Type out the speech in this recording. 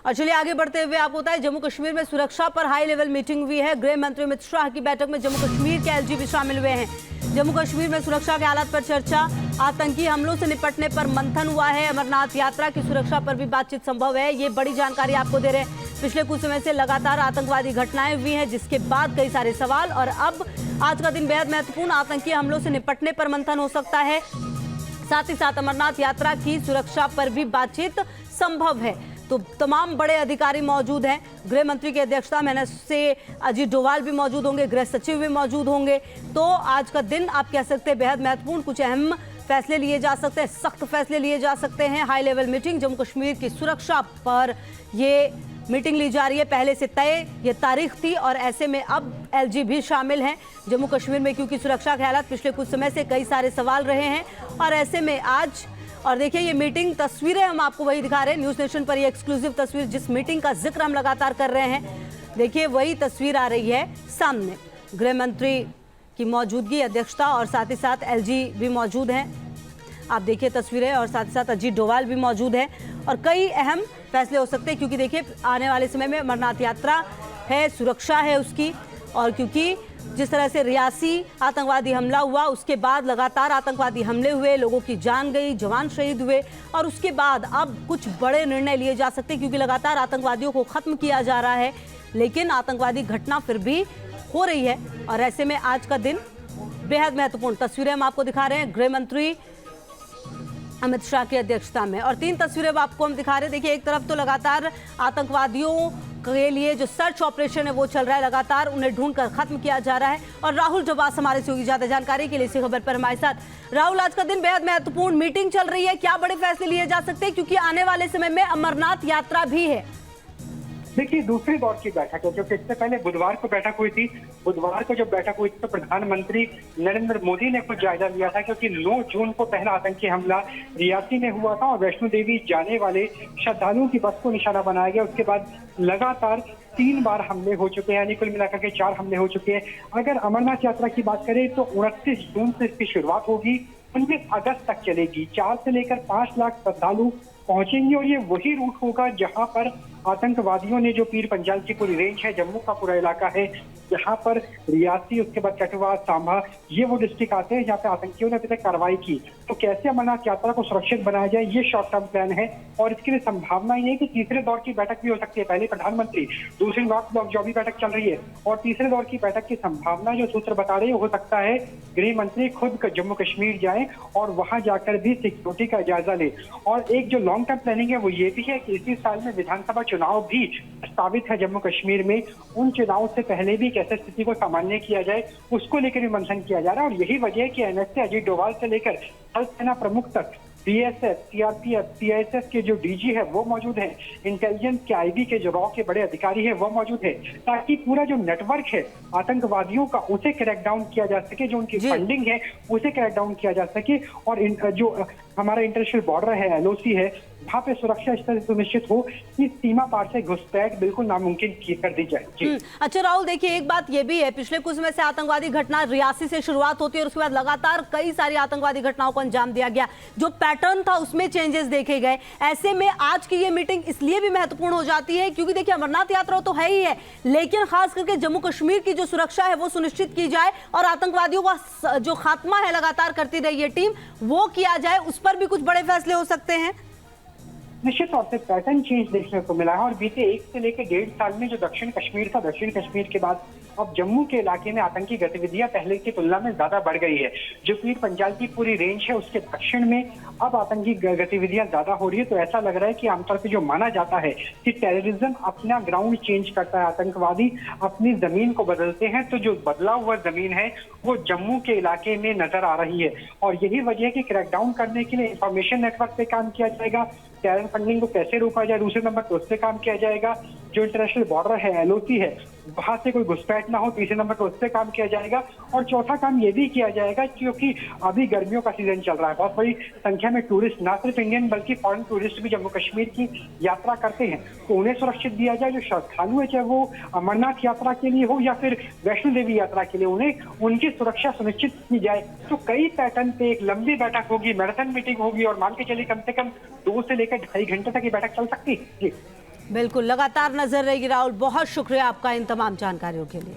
और चलिए आगे बढ़ते हुए आपको बताएं, जम्मू कश्मीर में सुरक्षा पर हाई लेवल मीटिंग हुई है। गृह मंत्री अमित शाह की बैठक में जम्मू कश्मीर के एलजी भी शामिल हुए हैं। जम्मू कश्मीर में सुरक्षा के हालात पर चर्चा, आतंकी हमलों से निपटने पर मंथन हुआ है। अमरनाथ यात्रा की सुरक्षा पर भी बातचीत संभव है। ये बड़ी जानकारी आपको दे रहे हैं। पिछले कुछ समय से लगातार आतंकवादी घटनाएं हुई हैं, जिसके बाद कई सारे सवाल, और अब आज का दिन बेहद महत्वपूर्ण, आतंकी हमलों से निपटने पर मंथन हो सकता है। साथ ही साथ अमरनाथ यात्रा की सुरक्षा पर भी बातचीत संभव है। तो तमाम बड़े अधिकारी मौजूद हैं। गृह मंत्री की अध्यक्षता में से अजीत डोभाल भी मौजूद होंगे, गृह सचिव भी मौजूद होंगे। तो आज का दिन आप कह सकते हैं बेहद महत्वपूर्ण, कुछ अहम फैसले लिए जा सकते हैं, सख्त फैसले लिए जा सकते हैं। High level meeting, Jammu Kashmir की सुरक्षा पर ये मीटिंग ली जा रही है। पहले से तय ये तारीख थी और ऐसे में अब एलजी भी शामिल हैं जम्मू कश्मीर में, क्योंकि सुरक्षा के हालात पिछले कुछ समय से कई सारे सवाल रहे हैं। और ऐसे में आज, और देखिए ये मीटिंग तस्वीरें हम आपको वही दिखा रहे हैं न्यूज़ नेशन पर, ये एक्सक्लूसिव तस्वीर, जिस मीटिंग का जिक्र हम लगातार कर रहे हैं, देखिए वही तस्वीर आ रही है सामने। गृह मंत्री की मौजूदगी, अध्यक्षता, और साथ ही साथ एलजी भी मौजूद हैं। आप देखिए तस्वीरें, और साथ ही साथ अजीत डोभाल भी मौजूद हैं। और कई अहम फैसले हो सकते हैं, क्योंकि देखिए आने वाले समय में अमरनाथ यात्रा है, सुरक्षा है उसकी, और क्योंकि जिस तरह से रियासी आतंकवादी हमला हुआ, उसके बाद लगातार आतंकवादी हमले हुए, लोगों की जान गई, जवान शहीद हुए, और उसके बाद अब कुछ बड़े निर्णय लिए जा सकते हैं, क्योंकि लगातार आतंकवादियों को खत्म किया जा रहा है, लेकिन आतंकवादी घटना फिर भी हो रही है। और ऐसे में आज का दिन बेहद महत्वपूर्ण, तस्वीरें हम आपको दिखा रहे हैं गृह मंत्री अमित शाह की अध्यक्षता में, और 3 तस्वीरें आपको हम दिखा रहे हैं। देखिए एक तरफ तो लगातार आतंकवादियों के लिए जो सर्च ऑपरेशन है वो चल रहा है, लगातार उन्हें ढूंढकर खत्म किया जा रहा है। और राहुल जबास हमारे से होगी ज्यादा जानकारी के लिए इसी खबर पर हमारे साथ। राहुल, आज का दिन बेहद महत्वपूर्ण, मीटिंग चल रही है, क्या बड़े फैसले लिए जा सकते हैं, क्योंकि आने वाले समय में अमरनाथ यात्रा भी है? देखिए दूसरे दौर की बैठक है, क्योंकि इससे पहले बुधवार को बैठक हुई थी। बुधवार को जब बैठक हुई तो प्रधानमंत्री नरेंद्र मोदी ने कुछ जायजा लिया था, क्योंकि 9 जून को पहला आतंकी हमला रियासी में हुआ था और वैष्णो देवी जाने वाले श्रद्धालुओं की बस को निशाना बनाया गया। उसके बाद लगातार 3 बार हमले हो चुके हैं, यानी कुल मिलाकर के 4 हमले हो चुके हैं। अगर अमरनाथ यात्रा की बात करें तो 29 जून से इसकी शुरुआत होगी, 19 अगस्त तक चलेगी। 4 से लेकर 5 लाख श्रद्धालु पहुंचेंगे, और ये वही रूट होगा जहां पर आतंकवादियों ने, जो पीर पंजाल की पूरी रेंज है, जम्मू का पूरा इलाका है, जहां पर रियासी, उसके बाद कठुआ, सांभा, ये वो डिस्ट्रिक्ट आते हैं जहाँ पे आतंकियों ने अभी तक कार्रवाई की। तो कैसे अमरनाथ यात्रा को सुरक्षित बनाया जाए, ये शॉर्ट टर्म प्लान है, और इसके लिए संभावना ये है कि तीसरे दौर की बैठक भी हो सकती है। पहले प्रधानमंत्री, दूसरी ब्लॉक जो भी बैठक चल रही है, और तीसरे दौर की बैठक की संभावना जो सूत्र बता रहे हैं, हो सकता है गृह मंत्री खुद जम्मू कश्मीर जाए और वहां जाकर भी सिक्योरिटी का जायजा ले। और एक जो लॉन्ग टर्म प्लानिंग है वो ये भी है कि इसी साल में विधानसभा चुनाव भी प्रस्तावित है जम्मू कश्मीर में। उन चुनाव से पहले भी कैसे स्थिति को सामान्य किया जाए, उसको लेकर भी मंथन किया जा रहा है। और यही वजह है कि एनएसए अजीत डोभाल से लेकर थल सेना प्रमुख तक, बीएसएफ, सीआरपीएफ, सीआईएसएफ के जो डीजी है वो मौजूद है, इंटेलिजेंस के आईबी के जो रॉ के बड़े अधिकारी हैं वो मौजूद है, ताकि पूरा जो नेटवर्क है आतंकवादियों का उसे क्रैकडाउन किया जा सके, जो उनकी फंडिंग है उसे क्रैकडाउन किया जा सके। और जो हमारा इंटरनेशनल बॉर्डर है, एलओसी है, वहाँ पे सुरक्षा इस तरह से सुनिश्चित हो कि सीमा पार से घुसपैठ बिल्कुल नामुमकिन कर दी जाए। अच्छा राहुल, देखिए एक बात ये भी है, पिछले कुछ समय से आतंकवादी घटना रियासी से शुरुआत होती है और उसके बाद लगातार कई सारी आतंकवादी घटनाओं को अंजाम दिया गया। जो पैटर्न था उसमें चेंजेस देखे गए। ऐसे में आज की ये मीटिंग इसलिए भी महत्वपूर्ण हो जाती है क्योंकि देखिए अमरनाथ यात्रा तो है ही है, लेकिन खास करके जम्मू कश्मीर की जो सुरक्षा है वो सुनिश्चित की जाए, और आतंकवादियों का जो खात्मा है लगातार करती रही है टीम, वो किया जाए। उस पर भी कुछ बड़े फैसले हो सकते हैं। निश्चित तौर से पैटर्न चेंज देखने को मिला है, और बीते 1 से लेकर 1.5 साल में जो दक्षिण कश्मीर था, दक्षिण कश्मीर के बाद अब जम्मू के इलाके में आतंकी गतिविधियां पहले की तुलना में ज्यादा बढ़ गई है। जो पीर पंजाल की पूरी रेंज है उसके दक्षिण में अब आतंकी गतिविधियां ज्यादा हो रही है। तो ऐसा लग रहा है कि आमतौर पर जो माना जाता है कि टेररिज्म अपना ग्राउंड चेंज करता है, आतंकवादी अपनी जमीन को बदलते हैं, तो जो बदला हुआ जमीन है वो जम्मू के इलाके में नजर आ रही है। और यही वजह है कि क्रैकडाउन करने के लिए इंफॉर्मेशन नेटवर्क पे काम किया जाएगा, टेरर फंडिंग को कैसे रोका जाए, दूसरे नंबर पर उस पर काम किया जाएगा, जो इंटरनेशनल बॉर्डर है, एलओसी है, वहां से कोई घुसपैठ ना हो, तीसरे नंबर पर उस पर काम किया जाएगा। और चौथा काम ये भी किया जाएगा क्योंकि अभी गर्मियों का सीजन चल रहा है, बहुत बड़ी संख्या में टूरिस्ट, ना सिर्फ इंडियन बल्कि फॉरेन टूरिस्ट भी जम्मू कश्मीर की यात्रा करते हैं, तो उन्हें सुरक्षित दिया जाए। जो श्रद्धालु है, चाहे वो अमरनाथ यात्रा के लिए हो या फिर वैष्णो देवी यात्रा के लिए, उन्हें उनकी सुरक्षा सुनिश्चित की जाए। तो कई पैटर्न पे एक लंबी बैठक होगी, मैराथन मीटिंग होगी, और मान के चलिए कम से कम 2 से लेकर 2.5 घंटे तक ये बैठक चल सकती है। जी बिल्कुल, लगातार नजर रहेगी राहुल। बहुत शुक्रिया आपका इन तमाम जानकारियों के लिए।